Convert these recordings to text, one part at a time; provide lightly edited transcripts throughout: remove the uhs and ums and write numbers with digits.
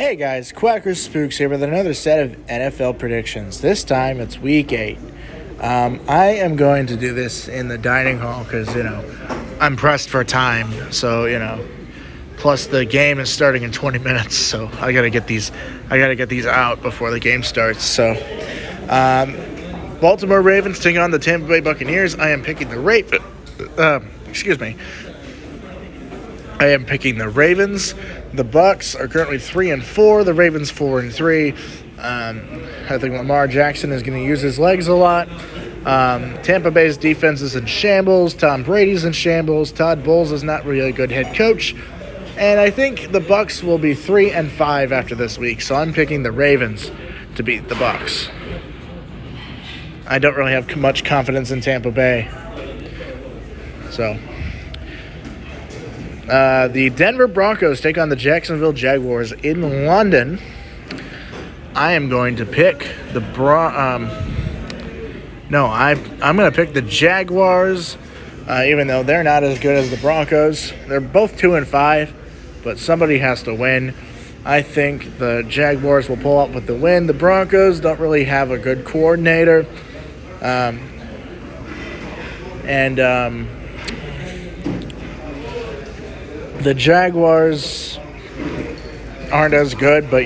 Hey guys, Quacker Spooks here with another set of NFL predictions. This time it's Week 8. I am going to do this in the dining hall because, I'm pressed for time. So, plus the game is starting in 20 minutes, so I gotta get these out before the game starts. So, Baltimore Ravens take on the Tampa Bay Buccaneers. I am picking the I am picking the Ravens. The Bucs are currently 3-4. The Ravens 4-3. I think Lamar Jackson is going to use his legs a lot. Tampa Bay's defense is in shambles. Tom Brady's in shambles. Todd Bowles is not really a good head coach. And I think the Bucs will be 3-5 after this week. So I'm picking the Ravens to beat the Bucs. I don't really have much confidence in Tampa Bay. So the Denver Broncos take on the Jacksonville Jaguars in London. I am going to pick I'm going to pick the Jaguars, even though they're not as good as the Broncos. They're both 2-5, but somebody has to win. I think the Jaguars will pull up with the win. The Broncos don't really have a good coordinator. The Jaguars aren't as good, but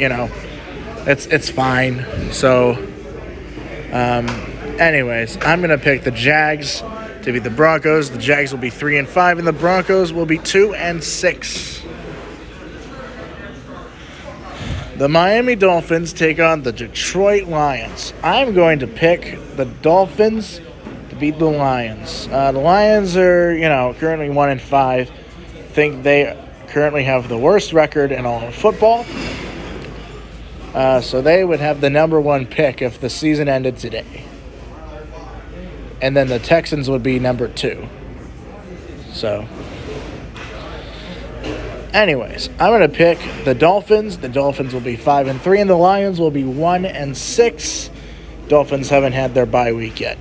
it's fine. So, anyways, I'm gonna pick the Jags to beat the Broncos. The Jags will be 3-5, and the Broncos will be 2-6. The Miami Dolphins take on the Detroit Lions. I'm going to pick the Dolphins to beat the Lions. The Lions are, currently 1-5. Think they currently have the worst record in all of football. So they would have the number one pick if the season ended today. And then the Texans would be number 2. So, anyways, I'm going to pick the Dolphins. The Dolphins will be 5-3, and the Lions will be 1-6. Dolphins haven't had their bye week yet.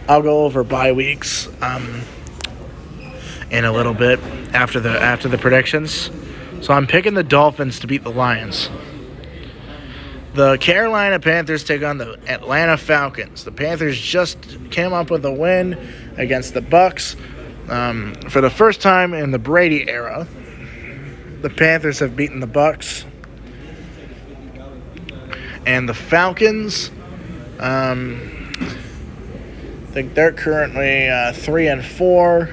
I'll go over bye weeks in a little bit after the predictions. So I'm picking the Dolphins to beat the Lions. The Carolina Panthers take on the Atlanta Falcons. The Panthers just came up with a win against the Bucs. For the first time in the Brady era, the Panthers have beaten the Bucs. And the Falcons, I think they're currently 3-4.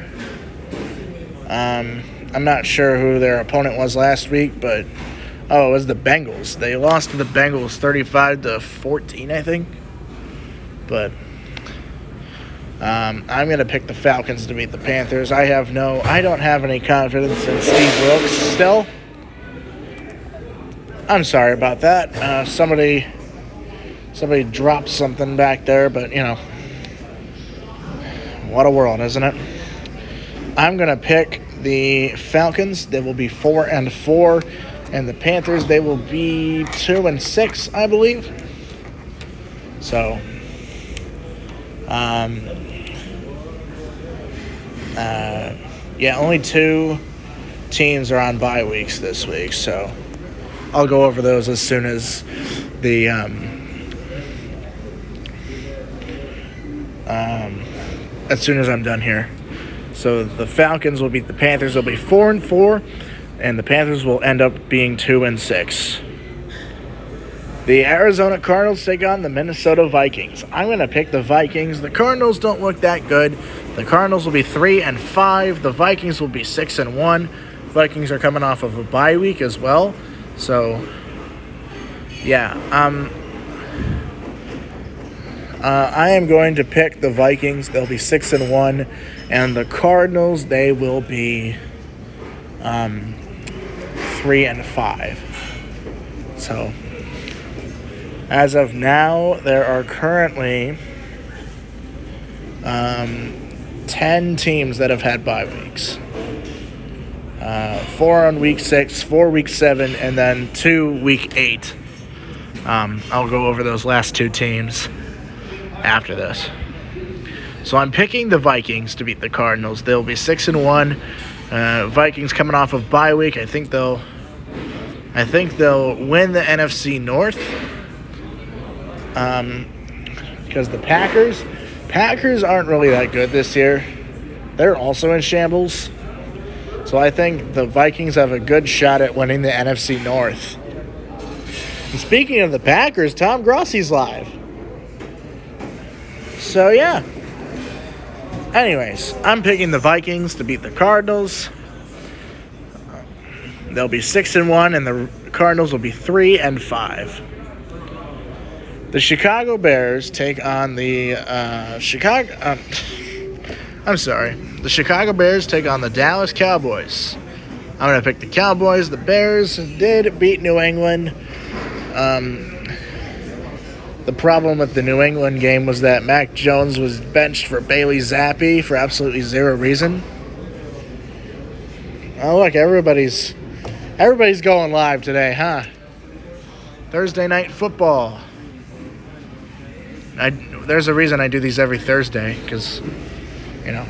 I'm not sure who their opponent was last week, but it was the Bengals. They lost to the Bengals 35-14, I think. But I'm gonna pick the Falcons to beat the Panthers. I don't have any confidence in Steve Wilks still. I'm sorry about that. Somebody dropped something back there, but what a world, isn't it? I'm going to pick the Falcons. They will be 4-4. And the Panthers, they will be 2-6, I believe. So, only 2 teams are on bye weeks this week. So, I'll go over those as soon as I'm done here. So the Falcons will beat the Panthers. They'll be 4-4, and the Panthers will end up being 2-6. The Arizona Cardinals take on the Minnesota Vikings. I'm going to pick the Vikings. The Cardinals don't look that good. The Cardinals will be 3-5. The Vikings will be 6-1. Vikings are coming off of a bye week as well. So, yeah. I am going to pick the Vikings. They'll be 6-1, and the Cardinals, they will be 3-5. So, as of now, there are currently 10 teams that have had bye weeks. 4 on week 6, 4 week 7, and then 2 week 8. I'll go over those last 2 teams after this. So I'm picking the Vikings to beat the Cardinals. They'll be 6-1. Vikings coming off of bye week. I think they'll win the NFC North. Because the Packers aren't really that good this year. They're also in shambles. So I think the Vikings have a good shot at winning the NFC North. And speaking of the Packers, Tom Grossi's live. So yeah. Anyways, I'm picking the Vikings to beat the Cardinals. They'll be 6-1, and the Cardinals will be 3-5. The Chicago Bears take on the The Chicago Bears take on the Dallas Cowboys. I'm going to pick the Cowboys. The Bears did beat New England. The problem with the New England game was that Mac Jones was benched for Bailey Zappi for absolutely zero reason. Oh, look, everybody's going live today, huh? Thursday night football. There's a reason I do these every Thursday, because, you know.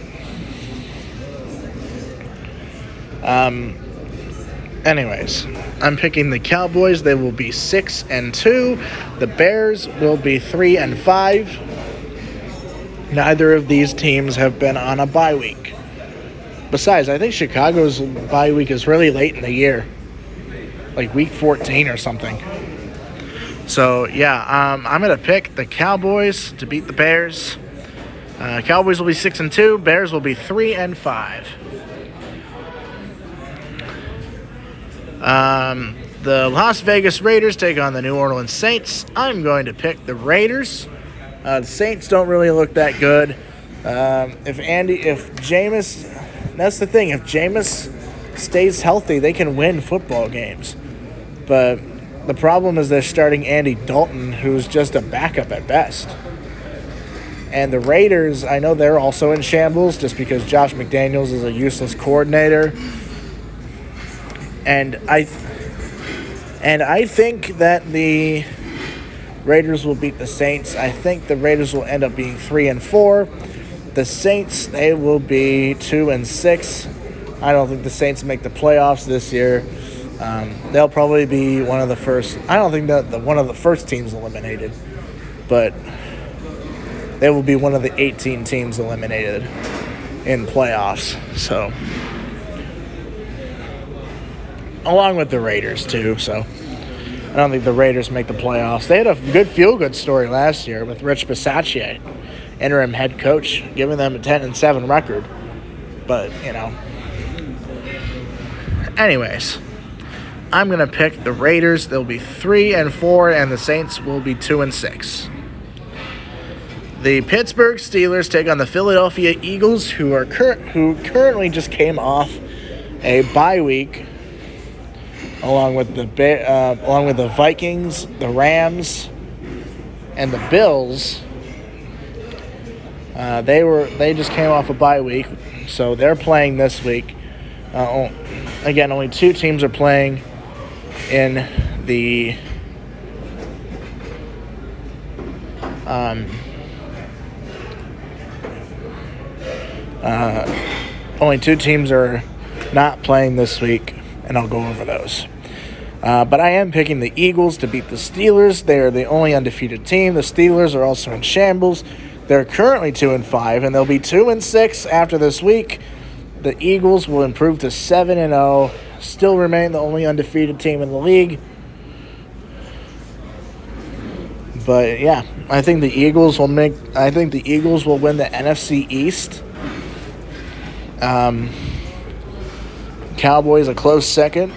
Anyways, I'm picking the Cowboys. They will be 6-2. The Bears will be 3-5. Neither of these teams have been on a bye week. Besides, I think Chicago's bye week is really late in the year, like week 14 or something. So yeah, I'm gonna pick the Cowboys to beat the Bears. Cowboys will be 6-2. Bears will be 3-5. The Las Vegas Raiders take on the New Orleans Saints. I'm going to pick the Raiders. The Saints don't really look that good. If Jameis, that's the thing. If Jameis stays healthy, they can win football games. But the problem is they're starting Andy Dalton, who's just a backup at best. And the Raiders, I know they're also in shambles just because Josh McDaniels is a useless coordinator. And I think that the Raiders will beat the Saints. I think the Raiders will end up being 3-4. The Saints, they will be 2-6. I don't think the Saints make the playoffs this year. They'll probably be one of the first. I don't think that one of the first teams eliminated, but they will be one of the 18 teams eliminated in playoffs. So, along with the Raiders too. So, I don't think the Raiders make the playoffs. They had a good feel-good story last year with Rich Bisaccia, interim head coach, giving them a 10-7 record. But you know, anyways. I'm going to pick the Raiders. They'll be 3-4, and the Saints will be 2-6. The Pittsburgh Steelers take on the Philadelphia Eagles, who currently just came off a bye week, along with the Vikings, the Rams, and the Bills. They just came off a bye week, so they're playing this week. Again, only two teams are playing in the only two teams are not playing this week, and I'll go over those. But I am picking the Eagles to beat the Steelers. They are the only undefeated team. The Steelers are also in shambles. They're currently 2-5, and they'll be 2-6 after this week. The Eagles will improve to 7-0, still remain the only undefeated team in the league. But yeah, I think the Eagles will win the NFC East. Cowboys a close second.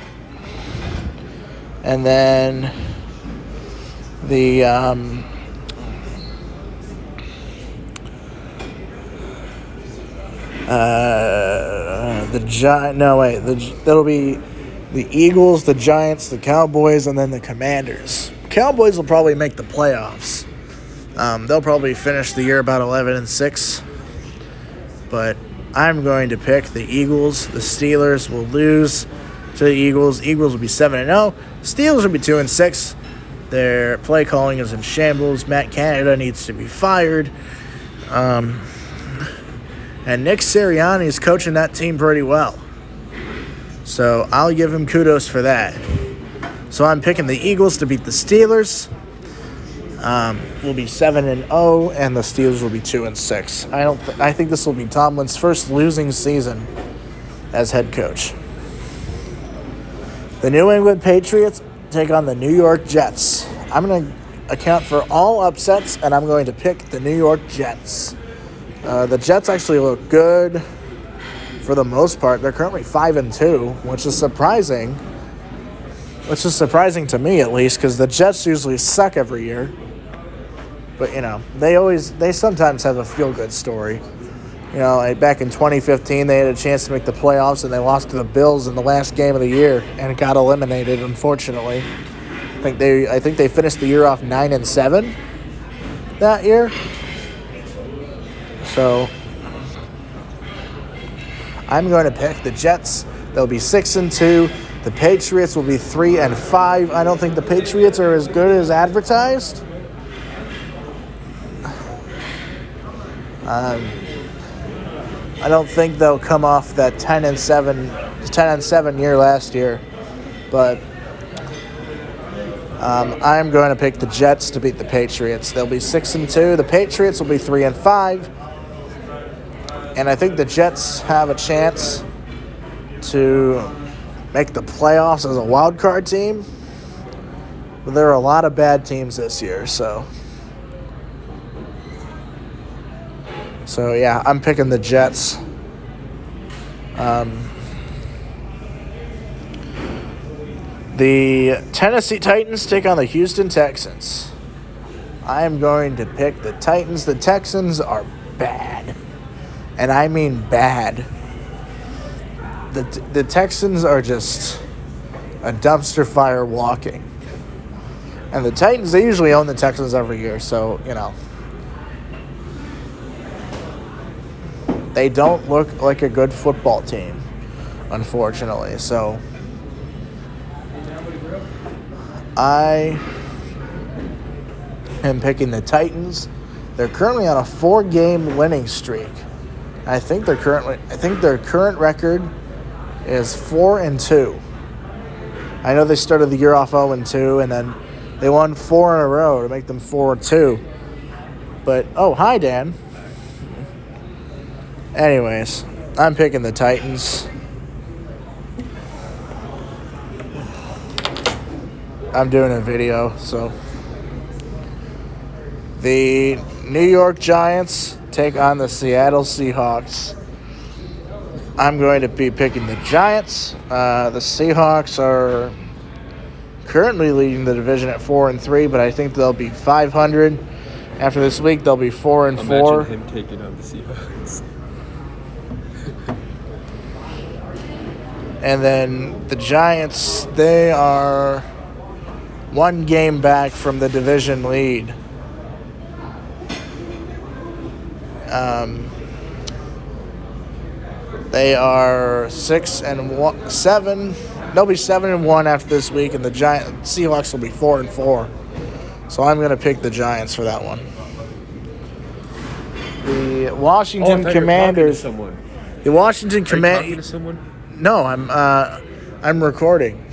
And then the that'll be the Eagles, the Giants, the Cowboys, and then the Commanders. Cowboys will probably make the playoffs. They'll probably finish the year about 11-6. But I'm going to pick the Eagles. The Steelers will lose to the Eagles. Eagles will be 7-0. Steelers will be 2-6. Their play calling is in shambles. Matt Canada needs to be fired. And Nick Sirianni is coaching that team pretty well. So I'll give him kudos for that. So I'm picking the Eagles to beat the Steelers. We'll be 7-0, and the Steelers will be 2-6. I think this will be Tomlin's first losing season as head coach. The New England Patriots take on the New York Jets. I'm going to account for all upsets, and I'm going to pick the New York Jets. The Jets actually look good for the most part. They're currently 5-2, which is surprising. Which is surprising to me, at least, because the Jets usually suck every year. But, they sometimes have a feel-good story. Back in 2015, they had a chance to make the playoffs, and they lost to the Bills in the last game of the year and got eliminated, unfortunately. I think they finished the year off 9-7 that year. So I'm going to pick the Jets. They'll be 6-2. The Patriots will be 3-5. I don't think the Patriots are as good as advertised. I don't think they'll come off that 10-7 year last year, but I'm going to pick the Jets to beat the Patriots. They'll be 6-2. The Patriots will be 3-5, and I think the Jets have a chance to make the playoffs as a wild card team. But there are a lot of bad teams this year, so yeah, I'm picking the Jets. The Tennessee Titans take on the Houston Texans. I am going to pick the Titans. The Texans are bad, and I mean bad. The Texans are just a dumpster fire walking. And the Titans, they usually own the Texans every year, so, they don't look like a good football team, unfortunately. So I am picking the Titans. They're currently on a 4-game winning streak. I think their current record is 4-2. I know they started the year off 0-2, and then they won 4 in a row to make them 4-2. But hi Dan. Anyways, I'm picking the Titans. I'm doing a video, so. The New York Giants take on the Seattle Seahawks. I'm going to be picking the Giants. The Seahawks are currently leading the division at 4-3, but I think they'll be 500. After this week, they'll be 4-4. Imagine him taking on the Seahawks. And then the Giants, they are 1 game back from the division lead. They are 6-7. They'll be 7-1 after this week, and the Seahawks will be 4-4. So I'm going to pick the Giants for that one. The Washington Commanders. The Washington Commanders. Talking to someone? No, I'm recording.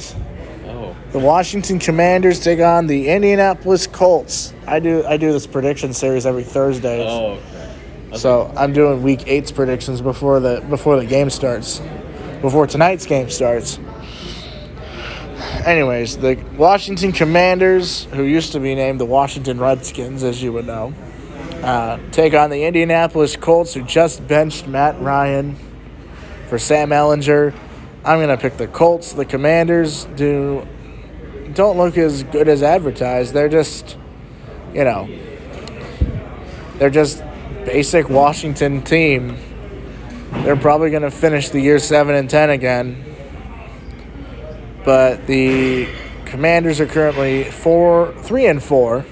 Oh. The Washington Commanders take on the Indianapolis Colts. I do this prediction series every Thursday. Oh, okay. So I'm doing Week 8's predictions before the game starts, before tonight's game starts. Anyways, the Washington Commanders, who used to be named the Washington Redskins, as you would know, take on the Indianapolis Colts, who just benched Matt Ryan for Sam Ehlinger. I'm going to pick the Colts. The Commanders don't look as good as advertised. They're just, they're just basic Washington team. They're probably going to finish the year 7-10 again. But the Commanders are currently 3-4.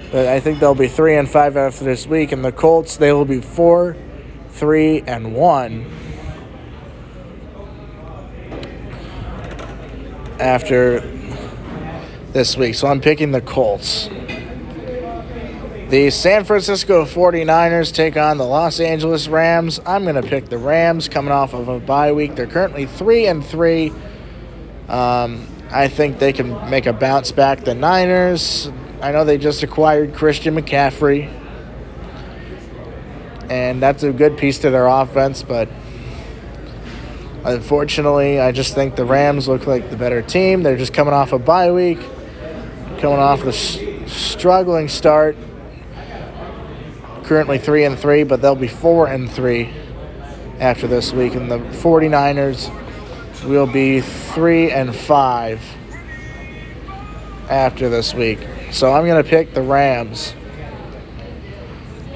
But I think they'll be 3-5 after this week. And the Colts, they will be 4-3-1 after this week. So I'm picking the Colts. The San Francisco 49ers take on the Los Angeles Rams. I'm going to pick the Rams coming off of a bye week. They're currently 3-3. I think they can make a bounce back. The Niners, I know they just acquired Christian McCaffrey, and that's a good piece to their offense, but unfortunately, I just think the Rams look like the better team. They're just coming off a bye week, coming off the struggling start. Currently 3-3, but they'll be 4-3 after this week, and the 49ers will be 3-5 after this week. So I'm going to pick the Rams.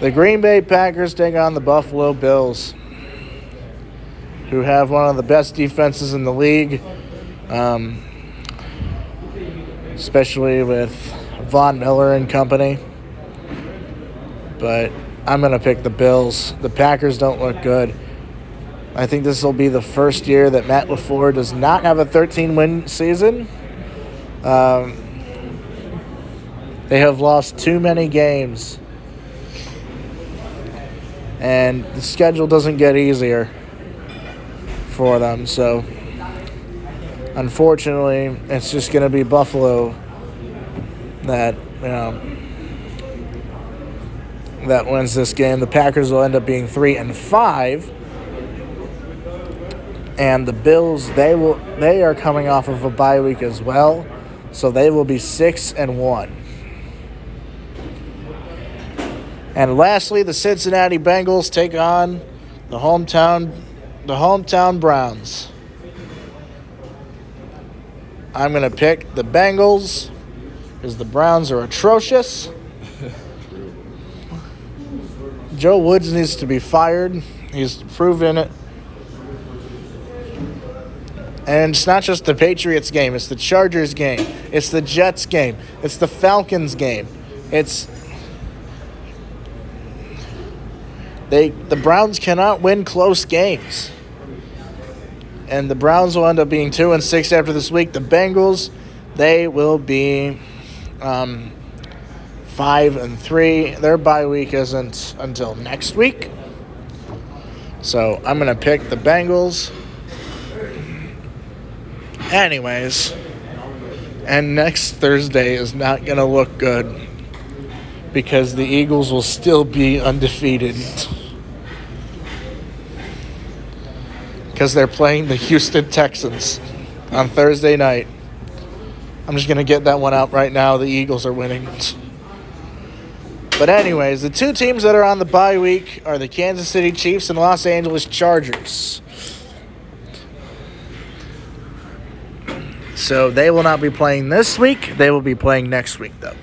The Green Bay Packers take on the Buffalo Bills, who have one of the best defenses in the league, especially with Von Miller and company. But I'm going to pick the Bills. The Packers don't look good. I think this will be the first year that Matt LaFleur does not have a 13-win season. They have lost too many games. And the schedule doesn't get easier for them. So, unfortunately, it's just going to be Buffalo that, that wins this game. The Packers will end up being 3-5. And the Bills, they are coming off of a bye week as well, so they will be 6-1. And lastly, the Cincinnati Bengals take on the hometown Browns. I'm going to pick the Bengals because the Browns are atrocious. Joe Woods needs to be fired. He's proven it. And it's not just the Patriots game. It's the Chargers game. It's the Jets game. It's the Falcons game. The Browns cannot win close games. And the Browns will end up being 2-6 after this week. The Bengals, they will be 5-3. Their bye week isn't until next week. So I'm going to pick the Bengals. Anyways, and next Thursday is not going to look good because the Eagles will still be undefeated because they're playing the Houston Texans on Thursday night. I'm just going to get that one out right now. The Eagles are winning. But anyways, the two teams that are on the bye week are the Kansas City Chiefs and Los Angeles Chargers. So they will not be playing this week. They will be playing next week, though.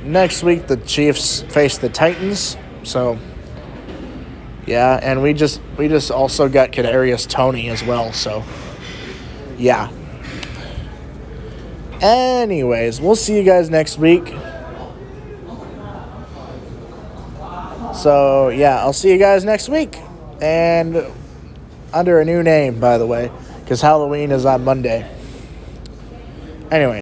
Next week, the Chiefs face the Titans. So, yeah, and we just also got Kadarius Toney as well. So, yeah. Anyways, we'll see you guys next week. So, yeah, I'll see you guys next week. And under a new name, by the way, because Halloween is on Monday. Anyway.